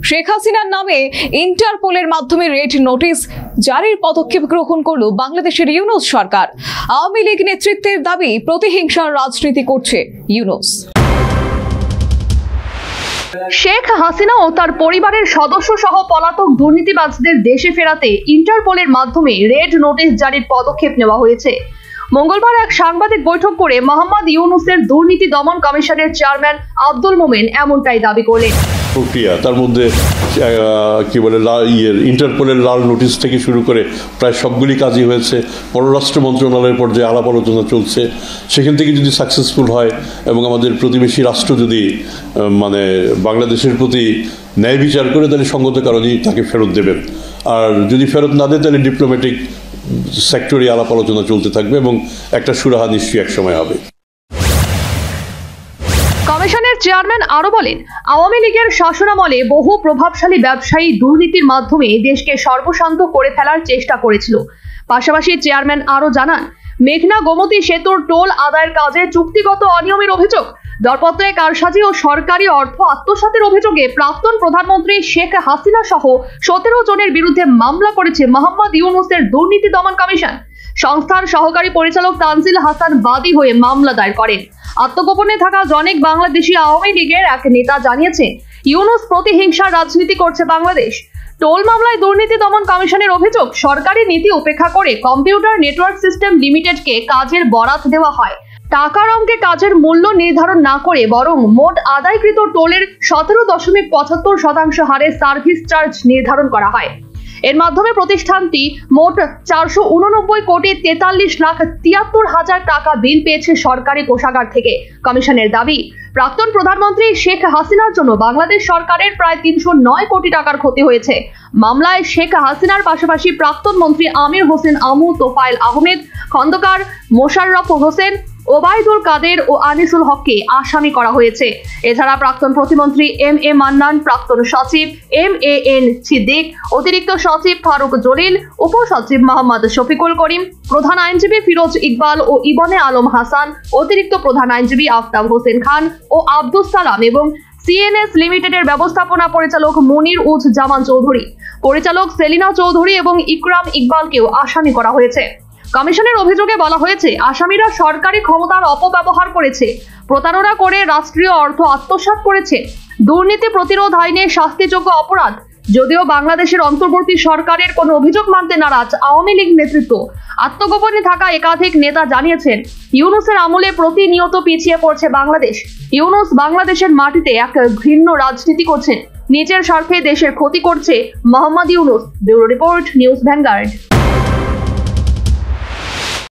শেখ হাসিনার নামে ইন্টারপোলের মাধ্যমে রেড নোটিশ জারির পদক্ষেপ গ্রহণ করল বাংলাদেশের ইউনূস সরকার। আওয়ামী লীগ নেতৃত্বের দাবি প্রতিহিংসার রাজনীতি করছে ইউনূস। শেখ হাসিনা ও তার পরিবারের সদস্য সহ পলাতক দুর্নীতিবাজদের দেশে ফেরাতে ইন্টারপোলের মাধ্যমে রেড নোটিশ জারির পদক্ষেপ নেওয়া হয়েছে। মঙ্গলবার এক সাংবাদিক বৈঠক করে মোহাম্মদ ইউনূসের দুর্নীতি দমন কমিশনের চেয়ারম্যান আব্দুল মোমেন এমনটাই দাবি করলেন। প্রক্রিয়া তার মধ্যে কি বলে ইন্টারপোলের লাল নোটিশ থেকে শুরু করে প্রায় সবগুলি কাজই হয়েছে। পররাষ্ট্র মন্ত্রণালয়ের পর্যায়ে আলাপ আলোচনা চলছে। সেখান থেকে যদি সাকসেসফুল হয় এবং আমাদের প্রতিবেশী রাষ্ট্র যদি বাংলাদেশের প্রতি ন্যায় বিচার করে, তাহলে সঙ্গত কারণেই তাকে ফেরত দেবেন। আর যদি ফেরত না দেয়, তাহলে ডিপ্লোম্যাটিক সেক্টরে আলাপ আলোচনা চলতে থাকবে এবং একটা সুরাহা নিশ্চয়ই এক সময় হবে। কমিশনের চেয়ারম্যান আরো বলেন, আওয়ামী লীগের শাসনামলে বহু প্রভাবশালী ব্যবসায়ী দুর্নীতির মাধ্যমে দেশকে সর্বশান্ত করে ফেলার চেষ্টা করেছিল। পাশাপাশি চেয়ারম্যান আরো জানান, মেঘনা গোমতী সেতুর টোল আদায়ের কাজে চুক্তিগত অনিয়মের অভিযোগ, দরপত্রে কারসাজি ও সরকারি অর্থ আত্মসাতের অভিযোগে প্রাক্তন প্রধানমন্ত্রী শেখ হাসিনা সহ 17 জনের বিরুদ্ধে মামলা করেছে মোহাম্মদ ইউনূসের দুর্নীতি দমন কমিশন। সংস্থার সহকারী পরিচালক তানজিল হাসান বাদী হয়ে মামলা দায়ের করেন। আত্মগোপনে থাকা জনৈক বাংলাদেশি আওয়ামী লীগের এক নেতা জানিয়েছে, ইউনূস প্রতিহিংসার রাজনীতি করছে বাংলাদেশ। টোল মামলায় দুর্নীতি দমন কমিশনের অভিযোগ, সরকারি নীতি উপেক্ষা করে কম্পিউটার নেটওয়ার্ক সিস্টেম লিমিটেডকে কাজের বরাত দেওয়া হয়। টাকার অঙ্কে কাজের মূল্য নির্ধারণ না করে বরং মোট আদায়কৃত টোলের 17.75% হারে সার্ভিস চার্জ নির্ধারণ করা হয়। এর মাধ্যমে প্রতিষ্ঠানটি মোট 489 কোটি 43,73,000 টাকা বিল পেয়েছে সরকারি কোষাগার থেকে। কমিশনের দাবি, প্রাক্তন প্রধানমন্ত্রী শেখ হাসিনার জন্য বাংলাদেশ সরকারের প্রায় 309 কোটি টাকার ক্ষতি হয়েছে। মামলায় শেখ হাসিনার পাশাপাশি প্রাক্তন মন্ত্রী আমির হোসেন আমু, তোফায়েল আহমেদ, খন্দকার মোশাররফ হোসেন, ওবায়দুল কাদের ও আনিসুল হককে আসামি করা হয়েছে। এছাড়া প্রাক্তন প্রতিমন্ত্রী এম.এ. মান্নান, প্রাক্তন সচিব এম.এ.এন. সিদ্দিক, অতিরিক্ত সচিব ফারুক জলিল, উপসচিব মোহাম্মদ শফিকুল করিম, প্রধান আইনজীবী ফিরোজ ইকবাল ও ইবনে আলম হাসান, অতিরিক্ত প্রধান আইনজীবী আফতাব হোসেন খান ও আব্দুস সালাম এবং সিএনএস লিমিটেডের ব্যবস্থাপনা পরিচালক মনির উজ জামান চৌধুরী, পরিচালক সেলিনা চৌধুরী এবং ইকরাম ইকবালকেও আসামি করা হয়েছে। কমিশনের অভিযোগে বলা হয়েছে, আসামিরা সরকারি ক্ষমতার অপব্যবহার করেছে, প্রতারণা করে রাষ্ট্রীয় অর্থ আত্মসাৎ করেছে। দুর্নীতি প্রতিরোধ আইনে শাস্তিযোগ্য অপরাধ। যদিও বাংলাদেশের অন্তর্বর্তী সরকারের কোনো অভিযোগ মানতে নারাজ আওয়ামী লীগ নেতৃত্ব, আত্মগোপনে থাকা একাধিক নেতা জানিয়েছেন, ইউনূসের আমলে প্রতিনিয়ত পিছিয়ে পড়ছে বাংলাদেশ। ইউনূস বাংলাদেশের মাটিতে এক ঘৃণ্য রাজনীতি করছেন, নিজের স্বার্থে দেশের ক্ষতি করছে Mohammad Yunus. Bureau report, news vanguard.